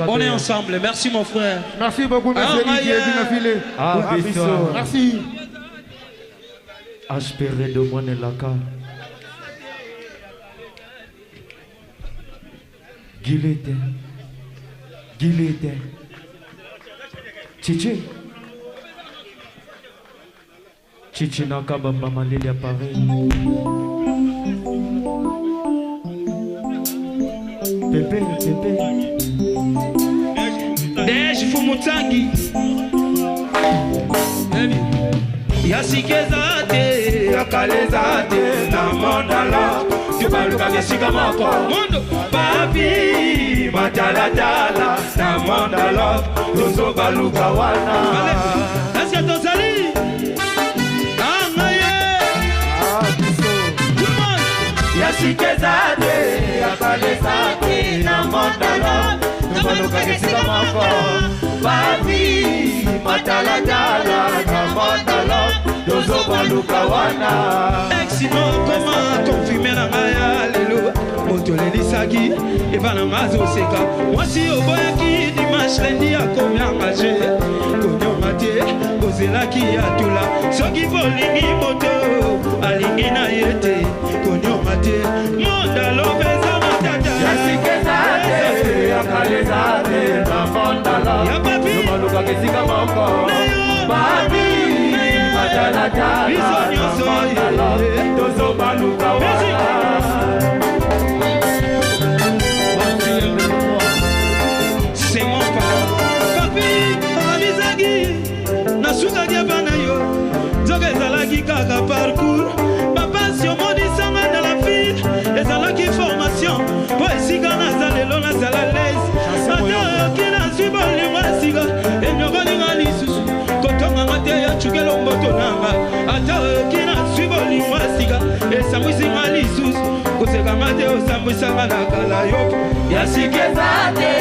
On est ensemble. Merci mon frère. Merci beaucoup, monsieur Filet. Merci. Aspiré de moi et laka. Gilete. Chichi naka bamba malili appareil. Pepe. Deje Fumutangi. Yasikezate, yakalezate, na mondala. Tubaluka kesika moko. Mondo, papi, matalatala, na mondala. Tozo baluka wana. Est-ce que t'en salis? Yasikezate, yakalezate, na mondala. Tubaluka kesika moko. Papi, matalatala, na mondala. Tozo baluka wana. Exino koma confirmer na maya lelo. Motole lisaki, evana mazo seka. Mwasi oboyaki dimanche lundi akomi engagé. Konyo mate, ozelaki atula. Soki bolingi moto, alingi na yete. Konyo mate, monda lopeza matata. Yasikezate, yakalezate, na mondala. Ya papi, yomaluka kesika moko. Papi, matalatala, na mondala. Tozo baluka wana. C'est mon papa. Papi, Alizagi, Nasukagi Banayo, Zogezalaki Kaka parcours. Papa, si on m'a dit ça dans la ville, les alaki formation. Pour ici, quand on a les lonas à la laisse. Attends, qui n'a su pas les massiga, et nous allons les sous. Quand on a maté, il y a tué l'ombotonanga. Attends, qui n'a su pas les massiga, et ça m'a dit mal les sous. Kusekamate osamwisanga na kalayo. Yasikezate,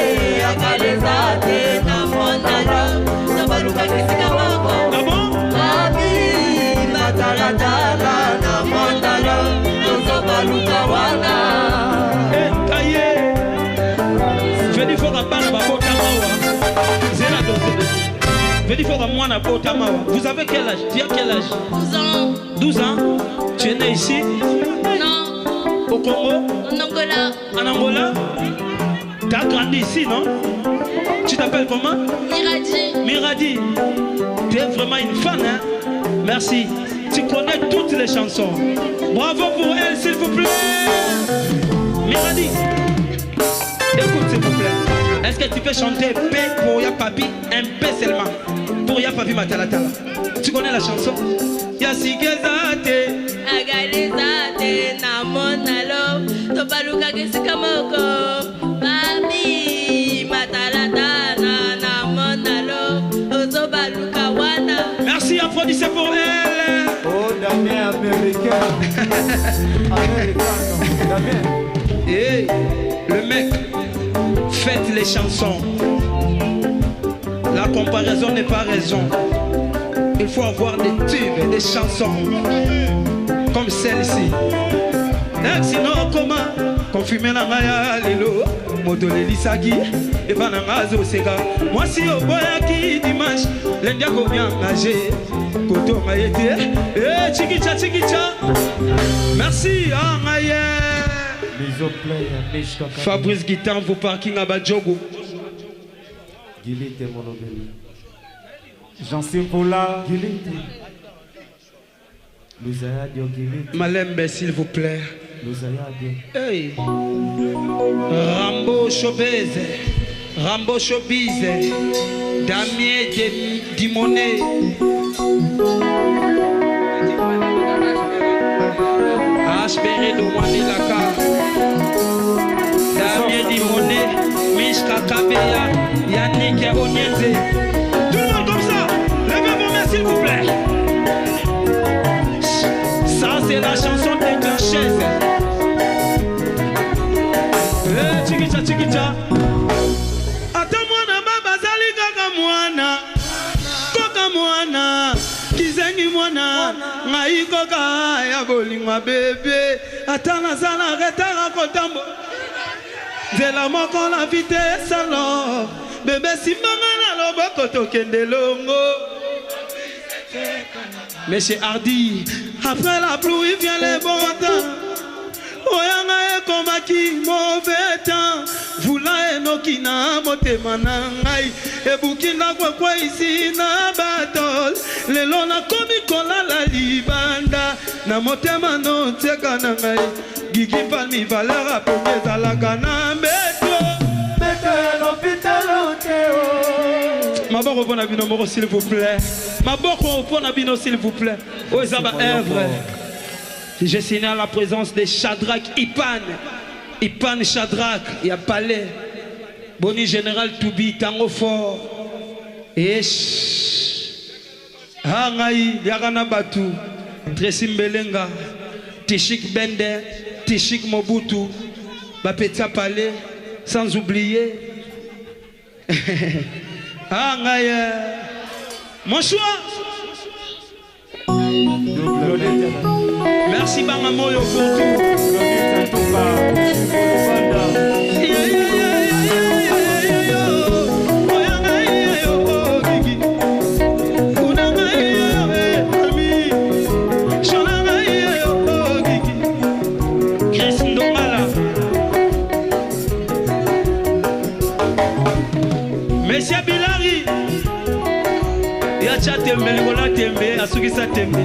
yakalezate, na mondala. Nabaluka kesika moko. Papi, matalatala, na mondala. Tozo baluka wana. Kaye, Fedi Fora bana babota mawa. Zela dosede. Fedi Fora mwana bota mawa. Vous avez quel âge? Tu as quel âge? 12 ans. 12 ans? Tu es né ici? Non. Au Congo? En Angola. En Angola? Tu as grandi ici, non? Tu t'appelles comment? Miradi. Miradi. Tu es vraiment une fan, hein? Merci. Tu connais toutes les chansons. Bravo pour elle, s'il vous plaît. Miradi. Écoute, s'il vous plaît. Est-ce que tu peux chanter P pour Ya Papi? Un P seulement. Pour Ya Papi Matalatala. Tu connais la chanson? Yasikezate. Agalezate, na mondala. américain. Et le mec, faites les chansons. La comparaison n'est pas raison. Il faut avoir des tubes, des chansons comme celle-ci. Sinon, comment confirmer la maya lelo, modole lisaki, et vanangazo sega. Moi si au boyaki dimanche, l'india combien engagé, koto maïté, chikicha chikicha. Merci, Fabrice Guitan, vous parking à Badjogo. Jean-Sim Poula. Malembe, s'il vous plaît. Hey. Rambo Showbiz, Rambo Showbiz, Damien Dimonet. Ashbere de Wanilaka, Damien Dimonet, Mishka Kabeya, Yannick Onyeze. Tout le monde comme ça, levez vos mains s'il vous plaît. Ça c'est la chanson des clanchaises. Chikicha chikicha. Ata mwana baba zali kaka mwana. Koka mwana. Kizengi mwana. Ngai koka ya bolingwa bebe. Ata nazala retara kotambo. Zela moko la vitesse alors. Bébé simbanga na loboko tokende longo. Monsieur Hardy, après la pluie vient le bon temps. Oyanga e komaki mauvais temps. Vula enoki na motema na ngai. Ebuki na kwa isi na batol. Lelo na komi kolala libanda. Na motema no teka na ngai. Gigi Palmi valeur apeke zalaka na mbeto. Mbeto ya l'hôpital oteo. Maboko pona bino moko s'il vous plaît. Maboko pona bino s'il vous plaît. Oezaba œuvre. J'ai signé à la présence de Shadrach Ipan. Ipan Shadrach, il y a Palais. Boni Général Toubi, Tango Fort. Et Hangaï, Yarana Batu. Tressim Belenga. Tishik Bende. Tishik Mobutu. Bapetia Palais. Sans oublier. Hangaï. Mon choix. Merci Bangamoyo pour tout. Monsieur Bilari, Yacha Tembe, Ligola Tembe, Asugisa Tembe.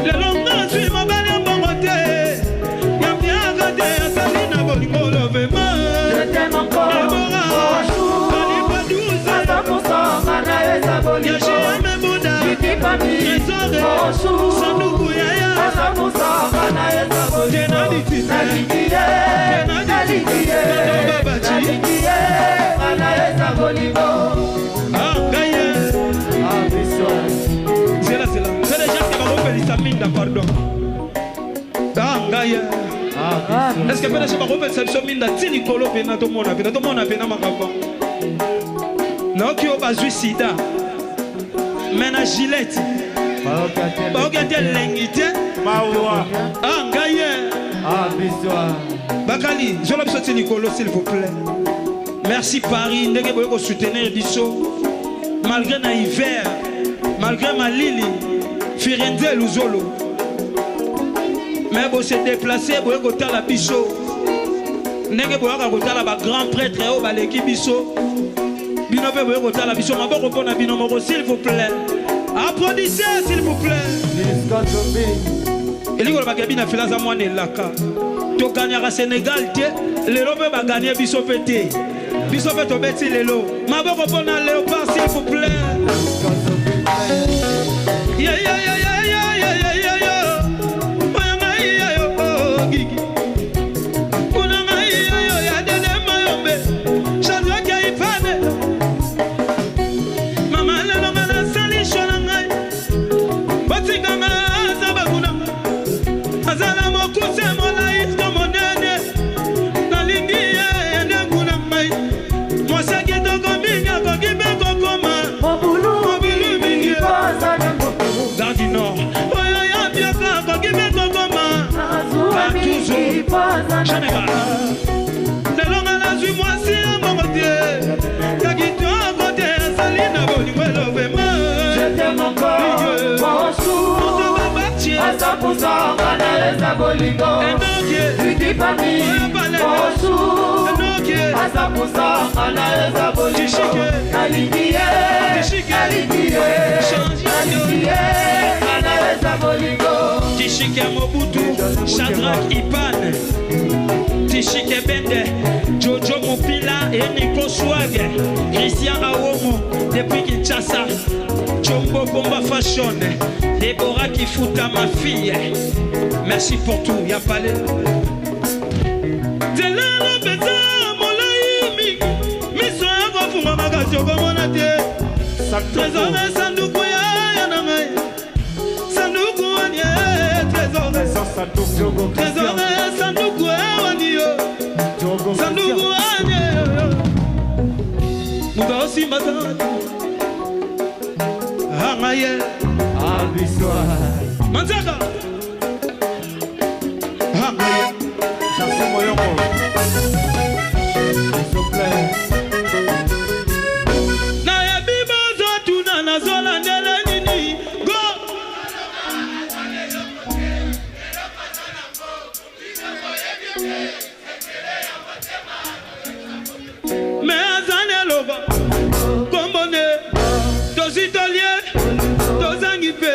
Le longa suis mon bel bongote. Y'a bien regardé à Salina Bolingo Lovema. Je t'aime encore. Y'a jamais Bouddha. Trésor. Sanoukou Yaya. Tenaditi. Pardon. Est-ce que peut-être je vais refaire cette somme d'Atini Kolo Penato Mona Pena Makaba? Non, qui a pas sida. Mena Gillette. Bagate l'engité. Maoua. Bakali, je l'ai sorti Nicolo s'il vous plaît. Merci Paris, ne pouvez pas soutenir Bisso. Malgré na hiver, malgré ma Lili, Firenze Luzolo. Mais vous se déplacer, vous pouvez la Bisso. Ne pouvez pas la grand prêtre et au l'équipe Bisso. Bino vous pouvez la Bisso. Ma bonne réponse à Bino s'il vous plaît. Applaudissez s'il vous plaît. Et les gars, vous avez fait la zamouane laka. to gagnera Sénégal tie lelo pe ba gagner biso pété biso pe to beti lelo maboko pona Léopard s'il vous plaît yeah yeah yeah yeah yeah yeah yeah yeah oyanga yeah yo gigi kunanga yeah yo ya dele mayombe chadwa kai pane mama lelo ngana sali shona ngai batikanga zabakuna azala mokuse molai to monene nalingi ende kuna mai mosaki to kominga ko kibe ko koma mobulu mingi Gardi Nord oyo ya biaka ko kibe ko koma Chaneba nelonga na zui mwasi mongote kakito kote salina bolingo lovema je t'aime encore Asapusa kanaleza bolingo Tuti famille Osu Asapusa kanaleza bolingo Nalikiye kanaleza bolingo Tishike Mobutu Shadrach Ipan Tishike Bende Jojo Mopila et Nico Swag Christian Awomo depuis Kinshasa Chombo Bomba Fashion Déborah qui fout à ma fille. Merci pour tout, y'a pas les. Manzaka Chanson Moyongo s'il vous plaît na ya bibo zotu na nazola ndele nini go me azane loba kombone tozitolie tozangipe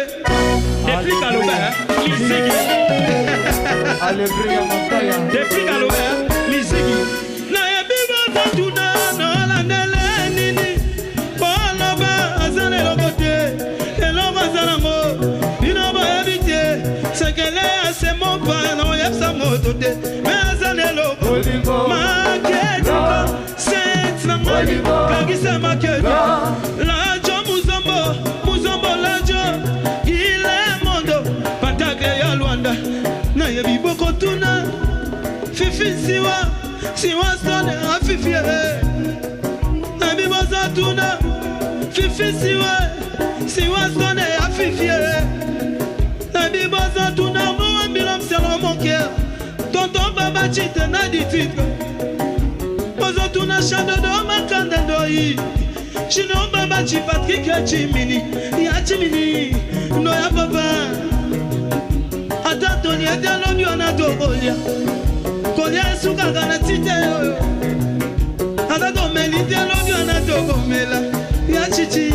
depuis Kaloba Lisigi Alléluia Montaya depuis Kaloba Lisigi na ya bibo zotu na nazola ndele nini boloba azane lokote eloko azanango bino boyebite sekele ase mopa na oyebisa moto te me azane loko makediko sent nango kagisa makedo lajo muzombo lajo ile mondo patakle ya Luanda na yebi boko tuna fifi siwa stone afifie na biboza tuna fifi siwa stone afifie na biboza tuna mwambila mselo monke tonton baba chite na dititwe bozo tuna shadodo makanda doi Chino baba chi Patrick Chimini ya Chimini no ya papa Atantoni etalo biona tokolia kolia suka kana tite yo Atato melite lo biona tokomela ya chichi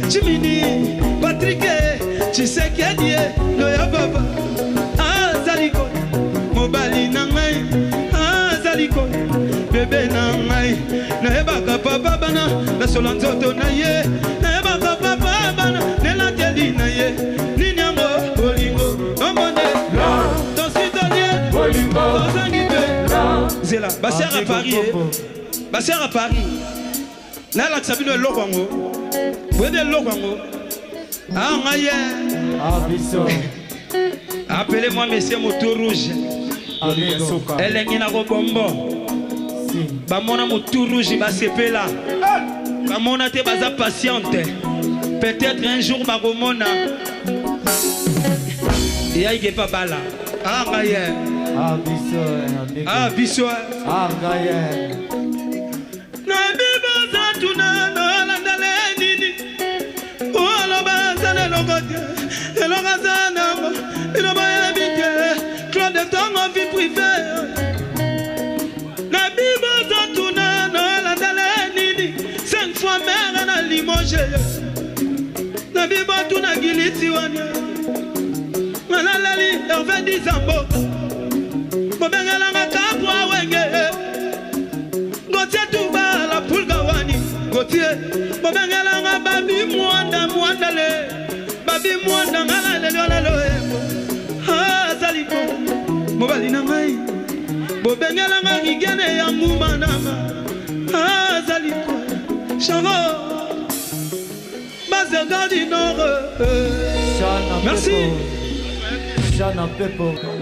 Chimini Patrick Chisekedi no ya papa Zaliko mobali na ngai Zaliko bébé na ngai na ebaka papa bana na solanzoto na ye na ebaka papa bana nela teli na ye nini yango bolingo omone tositolie bolingo tosangibe zela basera à Paris basera à Paris na la sabino lokongo bwede lokongo ngaye Abiso appelez-moi monsieur moto rouge elengi na kobombo bamona motu rouge basepela bamona te baza patiente peut-être un jour bakomona yaike pa bala ngaye biso ngaye na biboza tuna nalandale nini oloba zana lokote eloka zanango iloba yebite Claude Tongo vie privée na Limoges na bibotu na Giliti wana na lali Hervé Dizambo bobengela tie bobengelanga babi mwanda le babi mwanda ngala lelo azaliko mobali na ngai bobengelanga ngigene ya ngumanama azaliko chavo Bazerga du Nord. Merci. Jeanne Pepo.